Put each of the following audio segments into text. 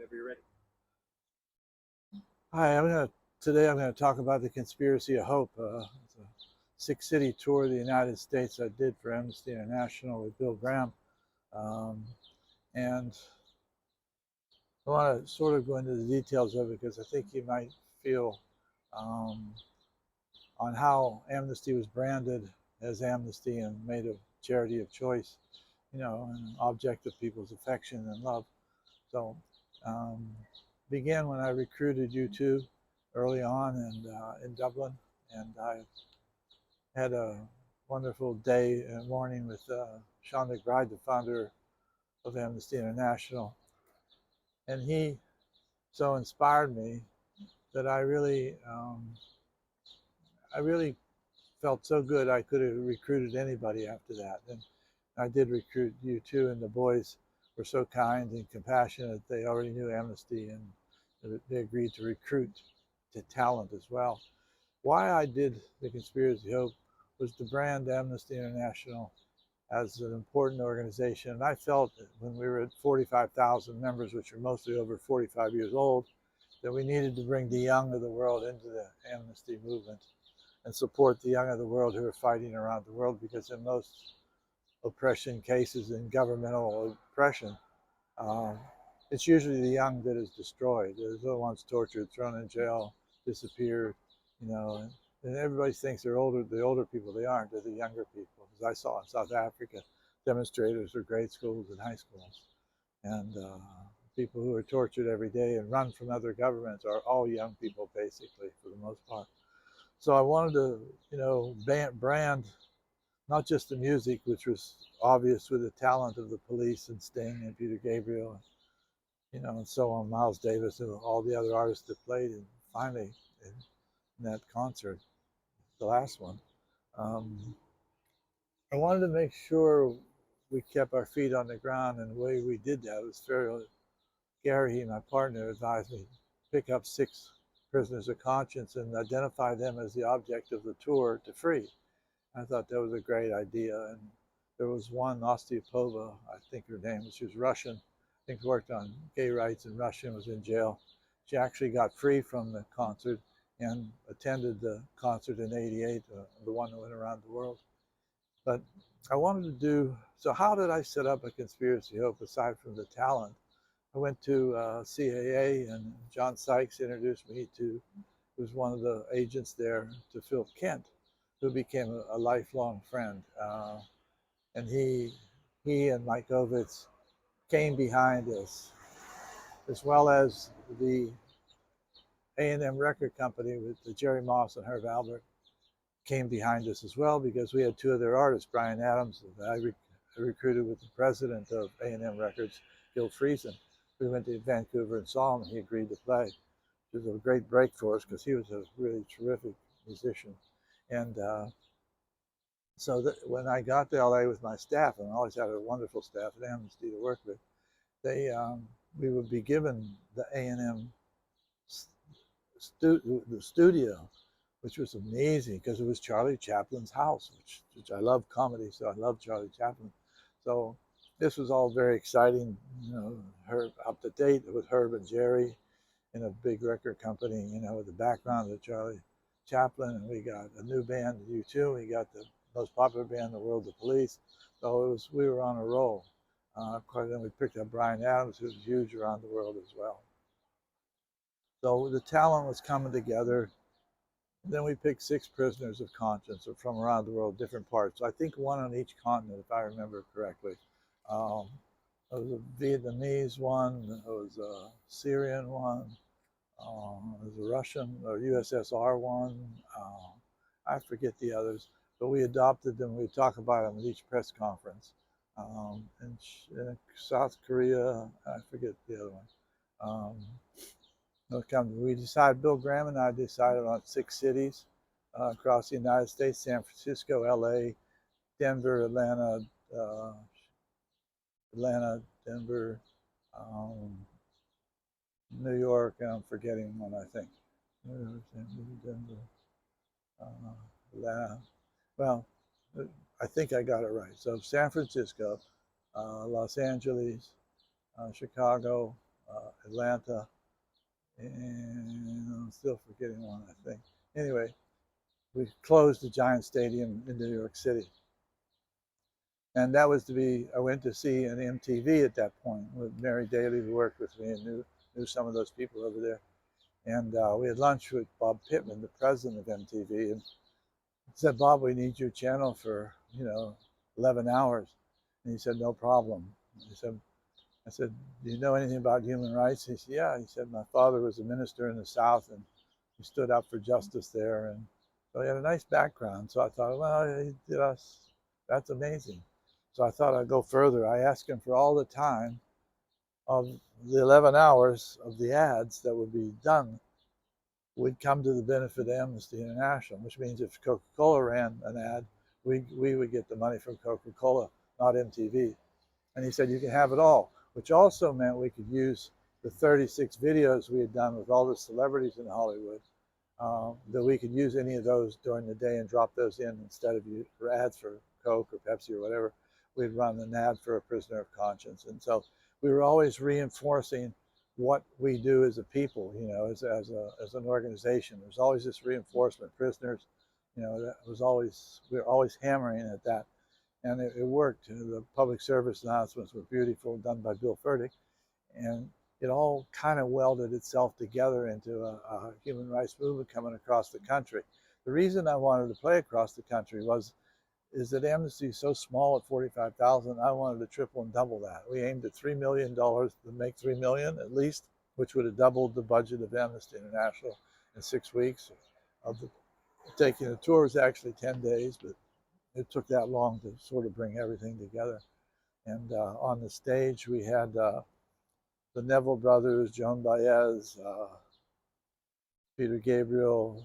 Whenever you're ready. Hi, today I'm going to talk about the Conspiracy of Hope. It's a six-city tour of the United States I did for Amnesty International with Bill Graham, um, and I want to sort of go into the details of it because I think you might feel um, on how Amnesty was branded as Amnesty and made a charity of choice, an object of people's affection and love. So, um, began when I recruited U2 early on and in Dublin, and I had a wonderful day and morning with Sean McBride, the founder of Amnesty International, and he so inspired me that I really felt so good I could have recruited anybody after that. And I did recruit U2, and the boys were so kind and compassionate. They already knew Amnesty, and they agreed to recruit to talent as well. Why I did the Conspiracy Hope was to brand Amnesty International as an important organization. And I felt that when we were at 45,000 members, which are mostly over 45 years old, that we needed to bring the young of the world into the Amnesty movement and support the young of the world who are fighting around the world, because in most oppression cases and governmental oppression, um, it's usually the young that is destroyed. They're the ones tortured, thrown in jail, disappeared, and everybody thinks they're older. The older people, they aren't. They're the younger people. As I saw in South Africa, demonstrators are grade schools and high schools, and people who are tortured every day and run from other governments are all young people, basically, for the most part. So I wanted to, brand not just the music, which was obvious with the talent of the Police and Sting and Peter Gabriel, and so on, Miles Davis and all the other artists that played, and finally in that concert, the last one, um, I wanted to make sure we kept our feet on the ground, and the way we did that was fairly. Gary, my partner, advised me to pick up 6 prisoners of conscience and identify them as the object of the tour to free. I thought that was a great idea. And there was one, Osteopova, I think her name was, she was Russian, I think worked on gay rights in Russia and was in jail. She actually got free from the concert and attended the concert in '88, the one that went around the world. But I wanted to do, so how did I set up a Conspiracy Hope aside from the talent? I went to CAA, and John Sykes introduced me to, who was one of the agents there, to Phil Kent, who became a lifelong friend. And he and Mike Ovitz came behind us, as well as the A&M record company with the Jerry Moss and Herb Albert came behind us as well, because we had 2 of their artists, Brian Adams, that I recruited with the president of A&M Records, Gil Friesen. We went to Vancouver and saw him, and he agreed to play. It was a great break for us because he was a really terrific musician. And so when I got to LA with my staff, and I always had a wonderful staff at Amnesty to work with, we would be given the A&M the studio, which was amazing because it was Charlie Chaplin's house, which I love comedy, so I love Charlie Chaplin. So this was all very exciting, Herb up to date with Herb and Jerry in a big record company, with the background of Charlie Chaplin, and we got a new band, U2. We got the most popular band in the world, the Police. So we were on a roll. Of course, then we picked up Brian Adams, who's huge around the world as well. So the talent was coming together. Then we picked 6 prisoners of conscience from around the world, different parts. I think 1 on each continent, if I remember correctly. Um, there was a Vietnamese one, there was a Syrian one, there's a Russian or USSR one. I forget the others, but we adopted them. We talk about them at each press conference. In South Korea, I forget the other one. We decided, Bill Graham and I decided on 6 cities across the United States: San Francisco, LA, Denver, uh, Denver, um, New York, and I'm forgetting one, I think. Denver, Atlanta. Well, I think I got it right. So San Francisco, Los Angeles, Chicago, Atlanta, and I'm still forgetting one, I think. Anyway, we closed the Giant Stadium in New York City. And that was to be, I went to see an MTV at that point with Mary Daly, who worked with me and knew some of those people over there. And we had lunch with Bob Pittman, the president of MTV, and he said, Bob, we need your channel for, 11 hours. And he said, no problem. I said, do you know anything about human rights? He said, yeah. He said, my father was a minister in the South and he stood up for justice there. And so he had a nice background. So I thought, well, he did us, that's amazing. So I thought I'd go further. I asked him for all the time of the 11 hours of the ads that would be done would come to the benefit of Amnesty International, which means if Coca-Cola ran an ad, we would get the money from Coca-Cola, not MTV. And he said, you can have it all, which also meant we could use the 36 videos we had done with all the celebrities in Hollywood, that we could use any of those during the day and drop those in instead of for ads for Coke or Pepsi or whatever. We'd run an ad for a prisoner of conscience. And so we were always reinforcing what we do as a people, as an organization. There's always this reinforcement. Prisoners, that was always, we were always hammering at that. And it worked. The public service announcements were beautiful, done by Bill Furtick. And it all kind of welded itself together into a human rights movement coming across the country. The reason I wanted to play across the country is that Amnesty is so small at 45,000. I wanted to triple and double that. We aimed at $3 million to make 3 million at least, which would have doubled the budget of Amnesty International in 6 weeks. Taking the tour was actually 10 days, but it took that long to sort of bring everything together. And on the stage, we had the Neville brothers, Joan Baez, Peter Gabriel,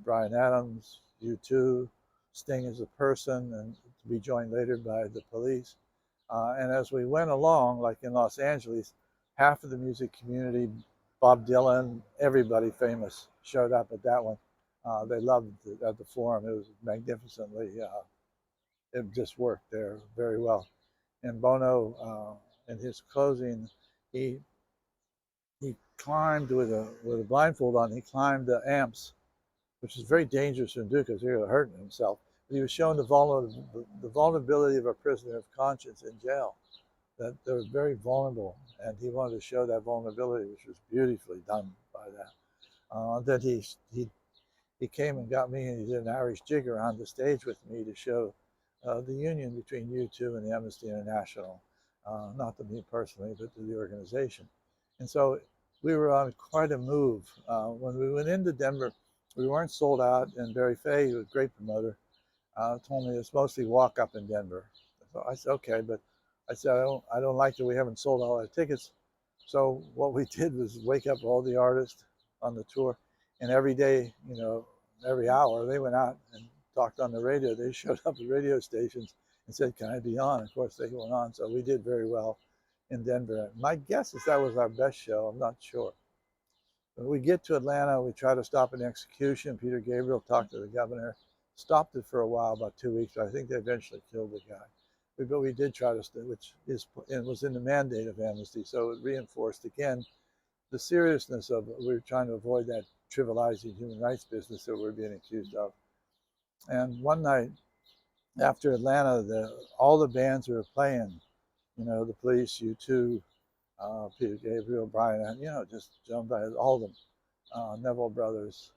Bryan Adams, U2, Sting as a person, and to be joined later by the Police. And as we went along, like in Los Angeles, half of the music community, Bob Dylan, everybody famous showed up at that one. They loved it at the Forum. It was magnificently, it just worked there very well. And Bono, in his closing, he climbed with a blindfold on. He climbed the amps, which is very dangerous to do because he was hurting himself. But he was showing the vulnerability of a prisoner of conscience in jail, that they're very vulnerable, and he wanted to show that vulnerability, which was beautifully done by that. Then he came and got me, and he did an Irish jig around the stage with me to show the union between U2 and the Amnesty International, not to me personally, but to the organization. And so we were on quite a move. When we went into Denver, we weren't sold out, and Barry Fay, who was a great promoter, told me it's mostly walk up in Denver. So I said, okay, but I said, I don't like that we haven't sold all our tickets. So what we did was wake up all the artists on the tour, and every day, every hour, they went out and talked on the radio. They showed up at radio stations and said, can I be on? Of course, they went on. So we did very well in Denver. My guess is that was our best show. I'm not sure. When we get to Atlanta, we try to stop an execution. Peter Gabriel talked to the governor, stopped it for a while, about 2 weeks. I think they eventually killed the guy. But we did try to, which was in the mandate of Amnesty. So it reinforced again the seriousness of it. We were trying to avoid that trivializing human rights business that we're being accused of. And one night after Atlanta, all the bands we were playing, the Police, U2, Peter Gabriel, Brian, just Joan Baez, all of them, Neville brothers,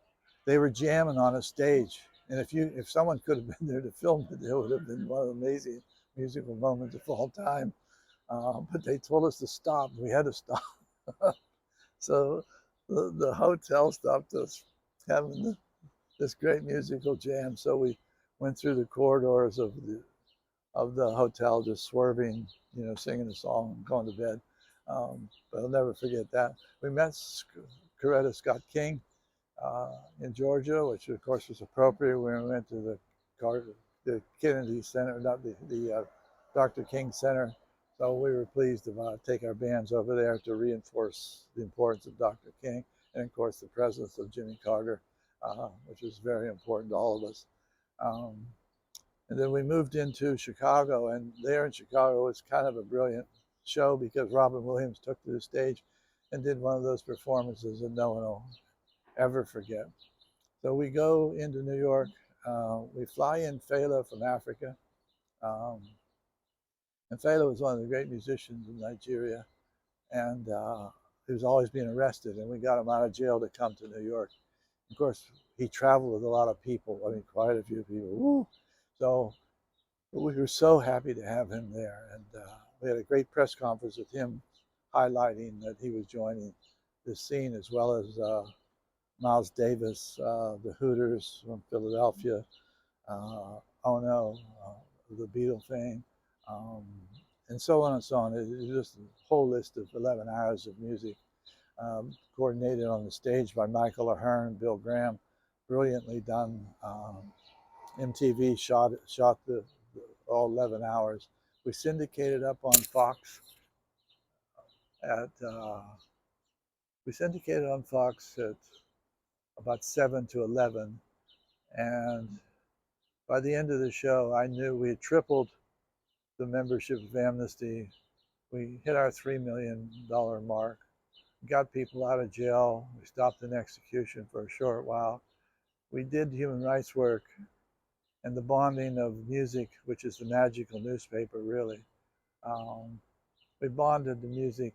they were jamming on a stage. And if someone could have been there to film it, it would have been one of the amazing musical moments of all time. But they told us to stop. We had to stop. So the hotel stopped us having this great musical jam. So we went through the corridors of the hotel, just swerving, singing a song and going to bed. But I'll never forget that. We met Coretta Scott King in Georgia, which of course was appropriate when we went to the Kennedy Center, not the Dr. King Center. So we were pleased to take our bands over there to reinforce the importance of Dr. King, and of course the presence of Jimmy Carter, which was very important to all of us. And then we moved into Chicago, and there in Chicago was kind of a brilliant show because Robin Williams took to the stage and did one of those performances that no one will ever forget. So we go into New York. We fly in Fela from Africa. Um, and Fela was one of the great musicians in Nigeria. And he was always being arrested. And we got him out of jail to come to New York. Of course, he traveled with a lot of people. I mean, quite a few people. Woo! So we were so happy to have him there. And we had a great press conference with him highlighting that he was joining this scene, as well as Miles Davis, the Hooters from Philadelphia, Ono, the Beatle fame, um, and so on and so on. It was just a whole list of 11 hours of music, coordinated on the stage by Michael Ahern, Bill Graham, brilliantly done. MTV shot the all 11 hours. We syndicated up on Fox at about 7 to 11, and by the end of the show, I knew we had tripled the membership of Amnesty. We hit our $3 million mark, got people out of jail. We stopped an execution for a short while. We did human rights work, and the bonding of music, which is the magical newspaper, really. We bonded the music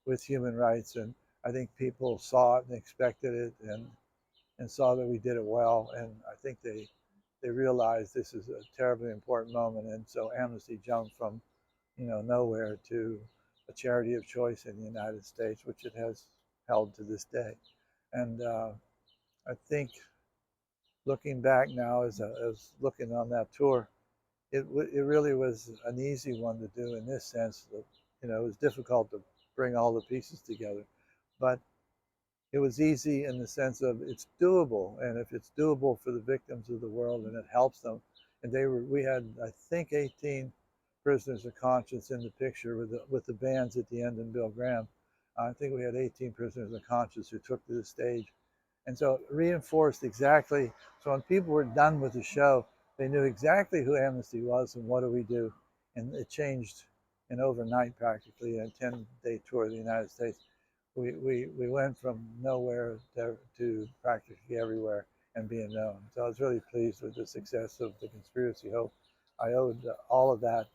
with human rights, and I think people saw it and expected it, and saw that we did it well, and I think they realized this is a terribly important moment, and so Amnesty jumped from nowhere to a charity of choice in the United States, which it has held to this day. And I think looking back now, as looking on that tour, it really was an easy one to do in this sense that it was difficult to bring all the pieces together, but it was easy in the sense of it's doable, and if it's doable for the victims of the world and it helps them, and we had, I think, 18 prisoners of conscience in the picture with the bands at the end and Bill Graham. I think we had 18 prisoners of conscience who took to the stage, and so it reinforced exactly. So when people were done with the show, they knew exactly who Amnesty was and what do we do, and it changed in overnight, practically a 10-day tour of the United States. We went from nowhere to practically everywhere and being known. So I was really pleased with the success of the Conspiracy Hope. I owed all of that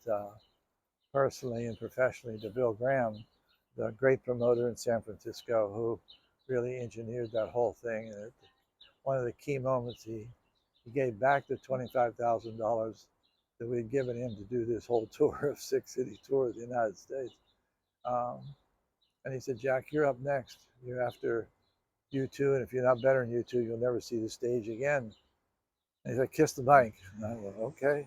personally and professionally to Bill Graham, the great promoter in San Francisco, who really engineered that whole thing. And one of the key moments, he gave back the $25,000 that we'd given him to do this whole tour of 6-city tour of the United States. And he said, "Jack, you're up next. You're after U2, and if you're not better than U2, you'll never see the stage again." And he said, "Kiss the mic." And I went, "Okay."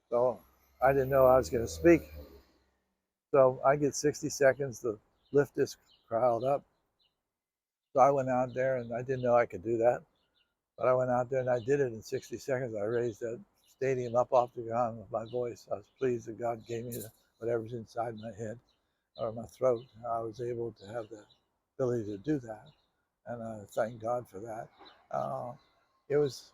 So I didn't know I was going to speak. So I get 60 seconds to lift this crowd up. So I went out there, and I didn't know I could do that. But I went out there, and I did it in 60 seconds. I raised that stadium up off the ground with my voice. I was pleased that God gave me whatever's inside my head or my throat. I was able to have the ability to do that, and I thank God for that. It was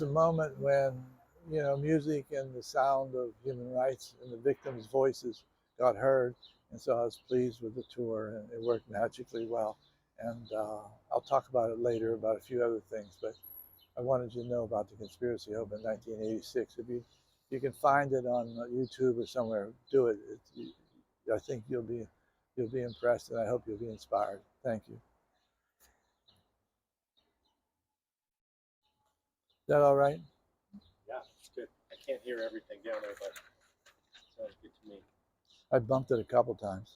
a moment when music and the sound of human rights and the victims' voices got heard, and so I was pleased with the tour, and it worked magically well. And I'll talk about it later about a few other things, but I wanted you to know about the Conspiracy Hope in 1986. If you can find it on YouTube or somewhere, do it. I think you'll be impressed, and I hope you'll be inspired. Thank you. Is that all right? Yeah, it's good. I can't hear everything down there, but it sounds good to me. I bumped it a couple times.